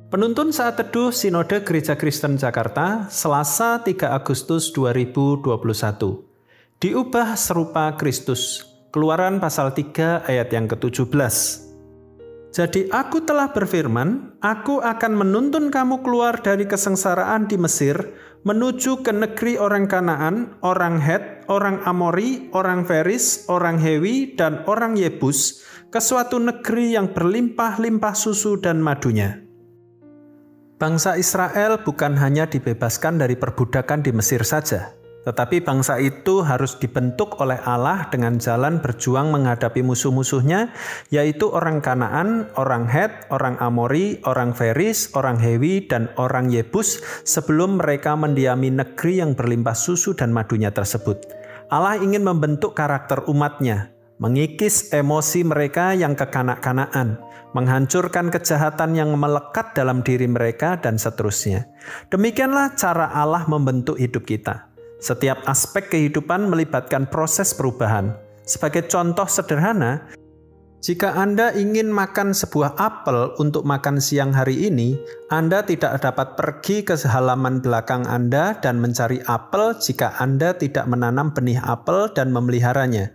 Penuntun Saat Teduh Sinode Gereja Kristen Jakarta, Selasa 3 Agustus 2021. Diubah serupa Kristus. Keluaran pasal 3 ayat yang ke-17. Jadi aku telah berfirman, aku akan menuntun kamu keluar dari kesengsaraan di Mesir, menuju ke negeri orang Kanaan, orang Het, orang Amori, orang Feris, orang Hewi, dan orang Yebus, ke suatu negeri yang berlimpah-limpah susu dan madunya. Bangsa Israel bukan hanya dibebaskan dari perbudakan di Mesir saja, tetapi bangsa itu harus dibentuk oleh Allah dengan jalan berjuang menghadapi musuh-musuhnya, yaitu orang Kanaan, orang Het, orang Amori, orang Feris, orang Hewi, dan orang Yebus sebelum mereka mendiami negeri yang berlimpah susu dan madunya tersebut. Allah ingin membentuk karakter umatnya, mengikis emosi mereka yang kekanak-kanaan, menghancurkan kejahatan yang melekat dalam diri mereka, dan seterusnya. Demikianlah cara Allah membentuk hidup kita. Setiap aspek kehidupan melibatkan proses perubahan. Sebagai contoh sederhana, jika Anda ingin makan sebuah apel untuk makan siang hari ini, Anda tidak dapat pergi ke halaman belakang Anda dan mencari apel jika Anda tidak menanam benih apel dan memeliharanya.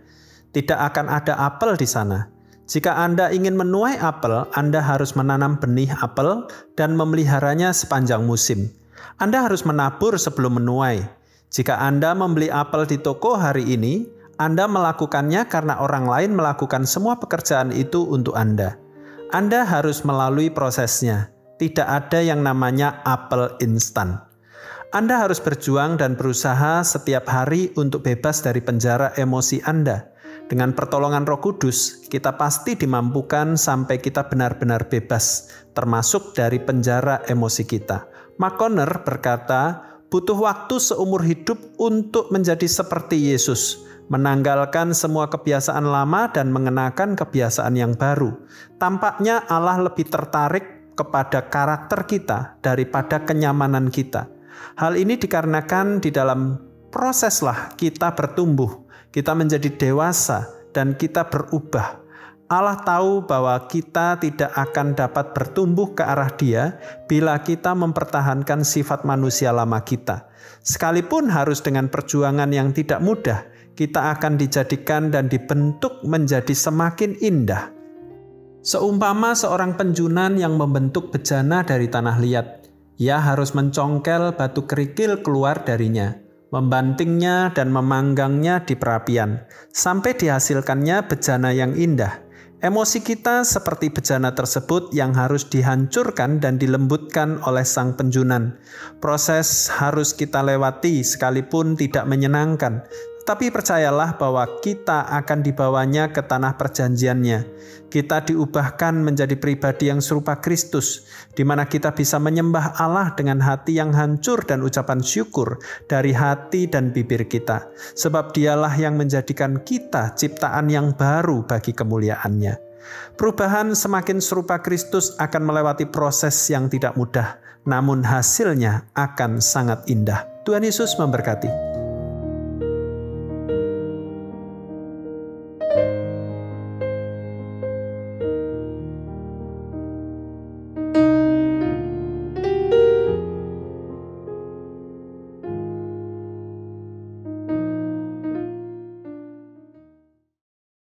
Tidak akan ada apel di sana. Jika Anda ingin menuai apel, Anda harus menanam benih apel dan memeliharanya sepanjang musim. Anda harus menabur sebelum menuai. Jika Anda membeli apel di toko hari ini, Anda melakukannya karena orang lain melakukan semua pekerjaan itu untuk Anda. Anda harus melalui prosesnya. Tidak ada yang namanya apel instan. Anda harus berjuang dan berusaha setiap hari untuk bebas dari penjara emosi Anda. Dengan pertolongan Roh Kudus, kita pasti dimampukan sampai kita benar-benar bebas, termasuk dari penjara emosi kita. McConner berkata, butuh waktu seumur hidup untuk menjadi seperti Yesus, menanggalkan semua kebiasaan lama dan mengenakan kebiasaan yang baru. Tampaknya Allah lebih tertarik kepada karakter kita daripada kenyamanan kita. Hal ini dikarenakan di dalam proseslah kita bertumbuh. Kita menjadi dewasa dan kita berubah. Allah tahu bahwa kita tidak akan dapat bertumbuh ke arah Dia bila kita mempertahankan sifat manusia lama kita. Sekalipun harus dengan perjuangan yang tidak mudah, kita akan dijadikan dan dibentuk menjadi semakin indah. Seumpama seorang penjunan yang membentuk bejana dari tanah liat, ia harus mencongkel batu kerikil keluar darinya, membantingnya dan memanggangnya di perapian, sampai dihasilkannya bejana yang indah. Emosi kita seperti bejana tersebut yang harus dihancurkan dan dilembutkan oleh sang penjunan. Proses harus kita lewati sekalipun tidak menyenangkan. Tapi percayalah bahwa kita akan dibawanya ke tanah perjanjiannya. Kita diubahkan menjadi pribadi yang serupa Kristus, di mana kita bisa menyembah Allah dengan hati yang hancur dan ucapan syukur dari hati dan bibir kita. Sebab Dialah yang menjadikan kita ciptaan yang baru bagi kemuliaan-Nya. Perubahan semakin serupa Kristus akan melewati proses yang tidak mudah, namun hasilnya akan sangat indah. Tuhan Yesus memberkati.